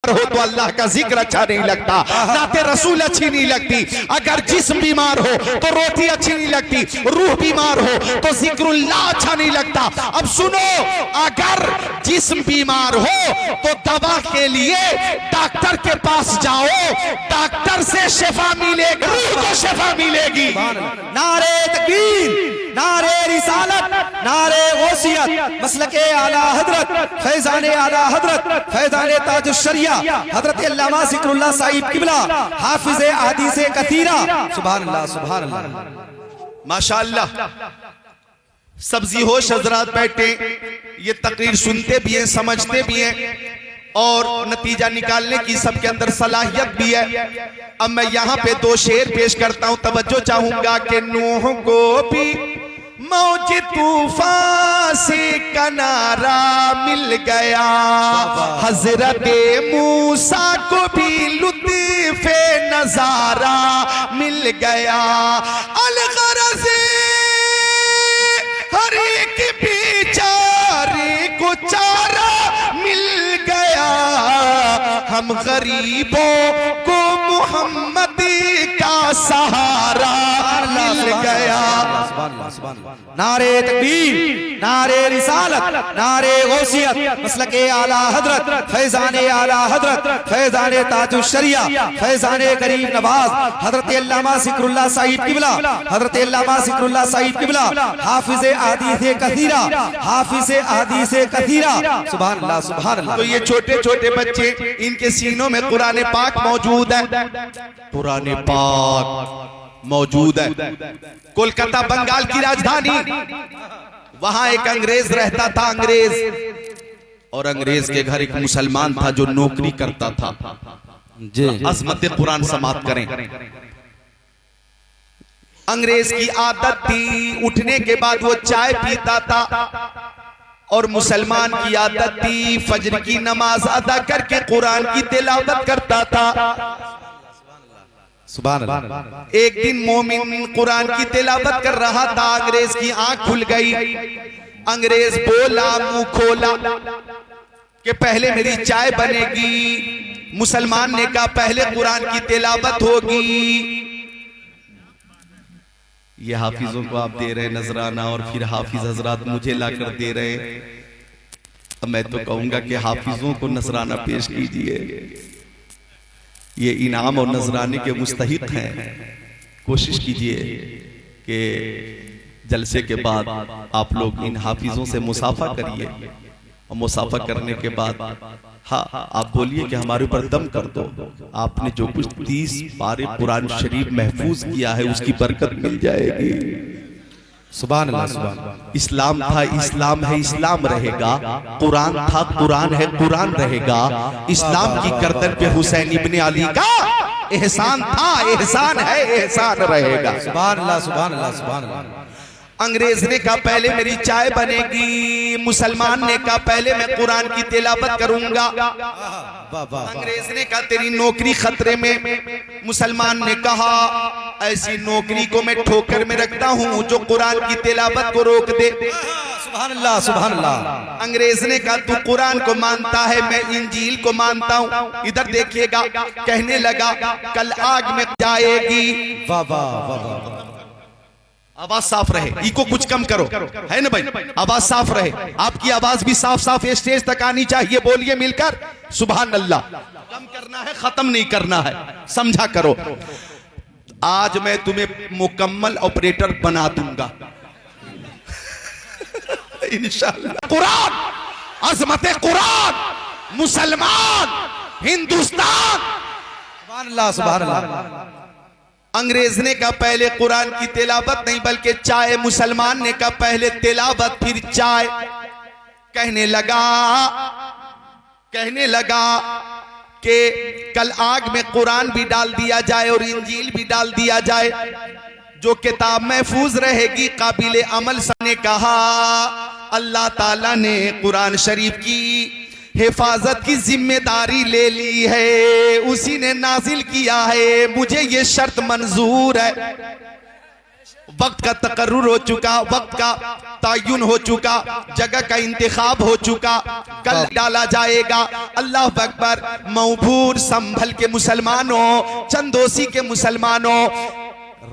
बीमार हो तो अल्लाह का जिक्र अच्छा नहीं लगता, नाते रसूल अच्छी नहीं लगती। अगर जिस्म बीमार हो तो रोटी अच्छी नहीं लगती, रूह बीमार हो तो जिक्रुल्लाह अच्छा नहीं लगता। अब सुनो, अगर जिस्म बीमार हो तो दवा के लिए डॉक्टर के पास जाओ, डॉक्टर से शिफा मिलेगी, रूह को शिफा मिलेगी। नारे तकबीर, नारे रिसालत, नारे गौसियत, मसलके आला हजरत, फैजाने आला हजरत, फैजाने ताजुश शरिया हजरत अल्लामा जिक्रुल्लाह साहिब किबला, हाफिज़े अहदीसे कसीरा। सुभान अल्लाह, सुभान अल्लाह, माशाअल्लाह। सब्जी होश हजरात बैठे, ये तकरीर सुनते भी हैं, समझते भी हैं और नतीजा निकालने की सबके अंदर सलाहियत भी है। अब मैं यहाँ पे दो शेर पेश करता हूँ, तवज्जो चाहूंगा कि नूह को भी मौज तूफान से किनारा मिल गया, हजरत मूसा को भी लुत्फ़े नजारा मिल गया, अलगरज़ हर एक बेचारे को चारा मिल गया, हम गरीबों को मोहम्मद का सहारा मिल गया। नारे तकबीर, नारे रिसालत, नारे गौसियत, मसलके आला हजरत, फैजाने आला हजरत, फैजाने ताजुश शरिया, फैजाने गरीब नवाज हजरत अल्लामा जिक्रुल्लाह साहिब किबला, हजरत अल्लामा जिक्रुल्लाह साहिब किबला, हाफिज़े अहदीसे कसीरा, हाफिज़े अहदीसे कसीरा। सुभान अल्लाह, सुभान अल्लाह। तो ये छोटे छोटे बच्चे, इनके सीनों में कुरान पाक मौजूद है, कुरान पाक मौजूद है। कोलकाता बंगाल की राजधानी, वहां एक अंग्रेज रहता था, अंग्रेज, और अंग्रेज के घर एक मुसलमान था जो नौकरी करता था। अजमत कुरान समाप्त करें। अंग्रेज की आदत थी, उठने के बाद वो चाय पीता था, और मुसलमान की आदत थी फजर की नमाज अदा करके कुरान की तिलावत करता था। सुभान अल्लाह। एक दिन मोमिन कुरान की तिलावत कर रहा था, अंग्रेज की आंख खुल गई। अंग्रेज बोला, मुंह खोला कि पहले मेरी चाय बनेगी। मुसलमान ने कहा पहले कुरान की तिलावत होगी। ये हाफिजों को आप दे रहे नजराना, और फिर हाफिज हजरात मुझे लाकर दे रहे। अब मैं तो कहूंगा कि हाफिजों को नजराना पेश कीजिए, ये इनाम और नजराने के मुस्तहिक हैं। कोशिश कीजिए कि जलसे के बाद आप लोग इन हाफिजों से मुसाफा करिए, और मुसाफा करने के बाद हाँ आप बोलिए कि हमारे ऊपर दम कर दो। आपने जो कुछ 30 पारे कुरान शरीफ महफूज किया है उसकी बरकत मिल जाएगी। सुभान अल्लाह, सुभान अल्लाह। इस्लाम था, इस्लाम है, इस्लाम रहेगा। कुरान था, कुरान है, कुरान रहेगा। इस्लाम की गर्दन पे हुसैन इब्ने अली का एहसान था, एहसान है, एहसान रहेगा। सुभान अल्लाह, सुभान अल्लाह, सुभान अल्लाह। अंग्रेज ने कहा पहले मेरी चाय बनेगी, मुसलमान ने कहा पहले मैं कुरान की तिलावत करूंगा। अंग्रेज ने कहा तेरी नौकरी खतरे में। मुसलमान ने कहा ऐसी नौकरी को मैं ठोकर में रखता हूं जो कुरान की तिलावत को रोक दे। सुभान अल्लाह, सुभान अल्लाह। अंग्रेज ने कहा तू कुरान को मानता है, मैं इंजील को मानता हूं। इधर देखिएगा, कहने लगा कल आग में जाएगी। वाह वाह वाह। आवाज साफ रहे, इको कुछ कम करो, है ना भाई, आवाज साफ रहे। आपकी आवाज भी साफ साफ स्टेज तक आनी चाहिए। बोलिए मिलकर सुभान अल्लाह। कम करना है, खत्म नहीं करना है, समझा करो। आज मैं तुम्हें मुकम्मल ऑपरेटर बना दूंगा इंशाअल्लाह। कुरान, अजमत कुरान, मुसलमान, हिंदुस्तान। सुभान अल्लाह, सुभान अल्लाह। अंग्रेज ने कहा पहले कुरान की तिलावत नहीं बल्कि चाय। मुसलमान ने कहा पहले तिलावत फिर चाय। कहने लगा कि कल आग में कुरान भी डाल दिया जाए और इंजील भी डाल दिया जाए, जो किताब महफूज रहेगी काबिल अमल। ने कहा अल्लाह ताला ने कुरान शरीफ की हिफाजत की जिम्मेदारी ले ली है, उसी ने नाजिल किया है, मुझे ये शर्त मंजूर है। वक्त का तकर्रुर हो चुका, वक्त का तयन हो चुका, जगह का इंतखाब हो चुका, कल डाला जाएगा। अल्लाह अकबर। मऊबूर संभल के मुसलमानों, चंदोसी के मुसलमानों,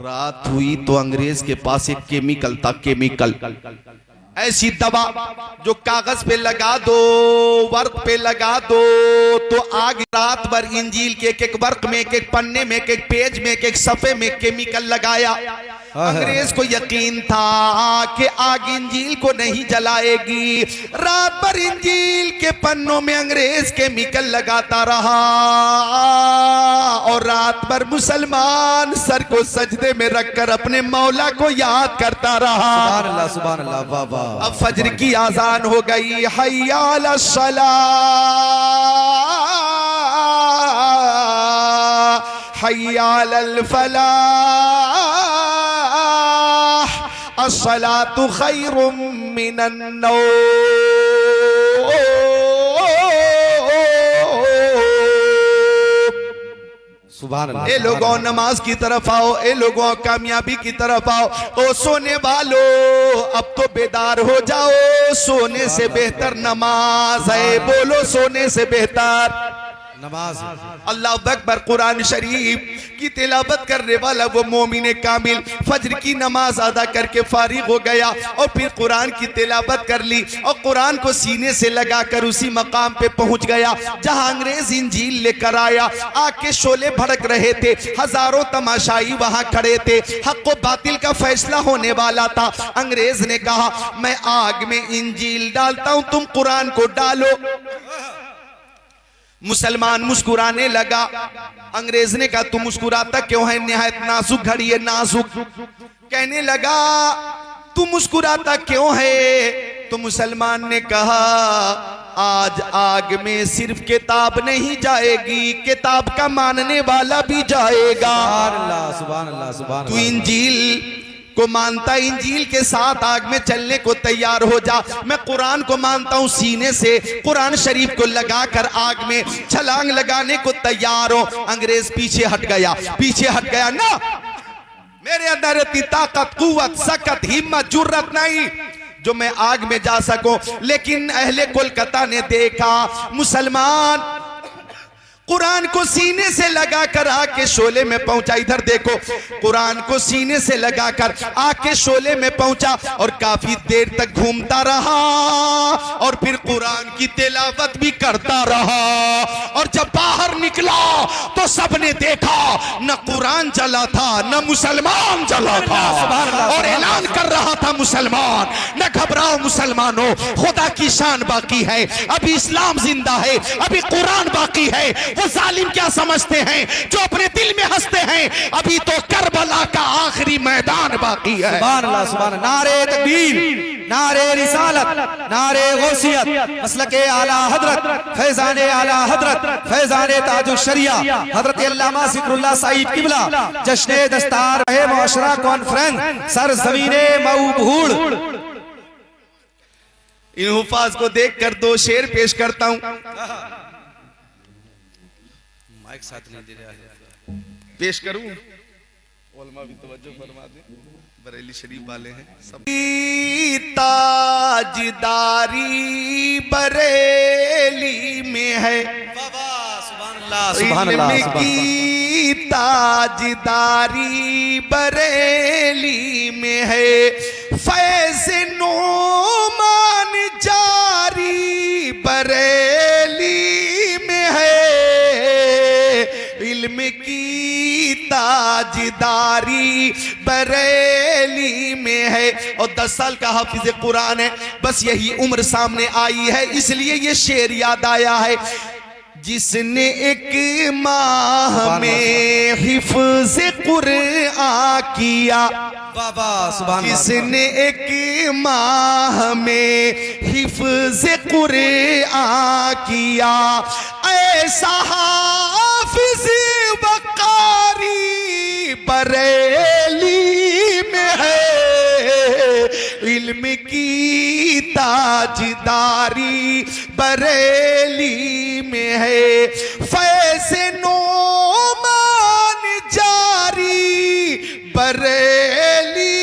रात हुई तो अंग्रेज के पास एक केमिकल था, केमिकल, ऐसी दवा जो कागज पे लगा दो, वर्क पे लगा दो तो आग। रात भर इंजील के एक एक वर्क में, एक एक पन्ने में, एक एक पेज में, एक एक सफे में केमिकल लगाया। अंग्रेज को यकीन था कि आग इंजील को नहीं जलाएगी। रात भर इंजील के पन्नों में अंग्रेज केमिकल लगाता रहा और रात भर मुसलमान सर को सजदे में रखकर अपने मौला को याद करता रहा। सुभान अल्लाह, सुभान अल्लाह, वाह वाह। अब फजर की आजान हो गई, हय्या अला सलाह, हय्या अल फलाह, अस्सलातु खैरुम मिनन नौम। सुभान अल्लाह। ए लोगों नमाज की तरफ आओ, ए लोगों कामयाबी की तरफ आओ। ओ सोने वालों अब तो बेदार हो जाओ, सोने से बेहतर नमाज है। बोलो सोने से बेहतर नमाज। अल्लाह अकबर। कुरान शरीफ की तिलावत करने वाला वो मोमिन कामिल फजर की नमाज अदा करके फारिग हो गया और फिर कुरान की तिलावत कर ली और कुरान को सीने से लगाकर उसी मकाम पे पहुंच गया जहां अंग्रेज इंजील लेकर आया। आग के शोले भड़क रहे थे, हजारों तमाशाई वहां खड़े थे, हक व बातिल का फैसला होने वाला था। अंग्रेज ने कहा मैं आग में इंजील डालता हूं, तुम कुरान को डालो। मुसलमान मुस्कुराने लगा। अंग्रेज ने कहा तू मुस्कुराता क्यों है, निहायत नाजुक घड़ी है, नाजुक। कहने लगा तू मुस्कुराता क्यों है? तो मुसलमान ने कहा आज आग में सिर्फ किताब नहीं जाएगी, किताब का मानने वाला भी जाएगा। सुभान अल्लाह, सुभान अल्लाह, सुभान तू अल्लाह। इंजील को मानता, इंजील के साथ आग में चलने को तैयार हो जा। मैं कुरान को मानता हूं, सीने से कुरान शरीफ को लगाकर आग में छलांग लगाने को तैयार हो। अंग्रेज पीछे हट गया, पीछे हट गया। ना, मेरे अंदर इतनी ताकत, कुव्वत, सकत, हिम्मत, जुर्रत नहीं जो मैं आग में जा सकूं। लेकिन अहले कोलकाता ने देखा मुसलमान कुरान को सीने से लगाकर आग के शोले में पहुंचा। इधर देखो, कुरान को सीने से लगाकर आग के शोले में पहुंचा और काफी देर तक घूमता रहा और फिर कुरान की तिलावत भी करता रहा। और जब बाहर निकला तो सबने देखा न कुरान जला था न मुसलमान जला था। और ऐलान कर रहा था मुसलमान, न घबराओ मुसलमानों, खुदा की शान बाकी है, अभी इस्लाम जिंदा है, अभी कुरान बाकी है। वो जालिम क्या समझते हैं जो अपने दिल में हंसते हैं, अभी तो करबला का आखिरी मैदान बाकी है। सुभान अल्लाह, सुभान अल्लाह। नारे तकबीर, नारे रिसालत, नारे गौसियत, मसलके आला हजरत, फैजाने आला हजरत, फैजाने ताजुल शरिया हजरत अल्लामा जिक्रुल्लाह साहिब किबला, जश्ने दस्तार रहे मुआशरा कॉन्फ्रेंस सरजमीने मऊबूड़। इन हुफाज को देखकर दो शेर पेश करता हूं। माइक साथ नहीं दे रहा है, पेश करूं? उलमा भी तवज्जो फरमा दें, बरेली शरीफ वाले हैं सब। ताजदारी बरेली में है, सुभान अल्लाह, सुभान अल्लाह, सुभान की ताजदारी बरेली में है, फैज़ नोमान जारी बरेली में है, इल्म की ताजदारी बरेली में है। और 10 साल का हाफिज कुरान है, बस यही उम्र सामने आई है इसलिए ये शेर याद आया है। जिसने एक माह में हिफ्ज़ कुरान किया, जिसने एक माह में हिफ्ज़ कुरान किया, ऐसा हाफिज वकारी बरेली में है, इल्म की ताजदारी बरेली में है, फैज़ नोमान जारी बरेली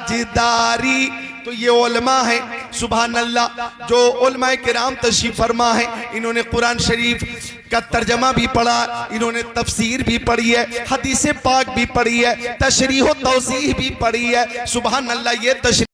ताजदारी। तो ये उलमा है, सुभान अल्लाह, जो उलमा किराम तशरीफ फरमा है, इन्होंने कुरान शरीफ का तर्जमा भी पढ़ा, इन्होंने तफसीर भी पढ़ी है, हदीस पाक भी पढ़ी है, तशरीह तौसीह भी पढ़ी है। सुभान अल्लाह, ये तशरीह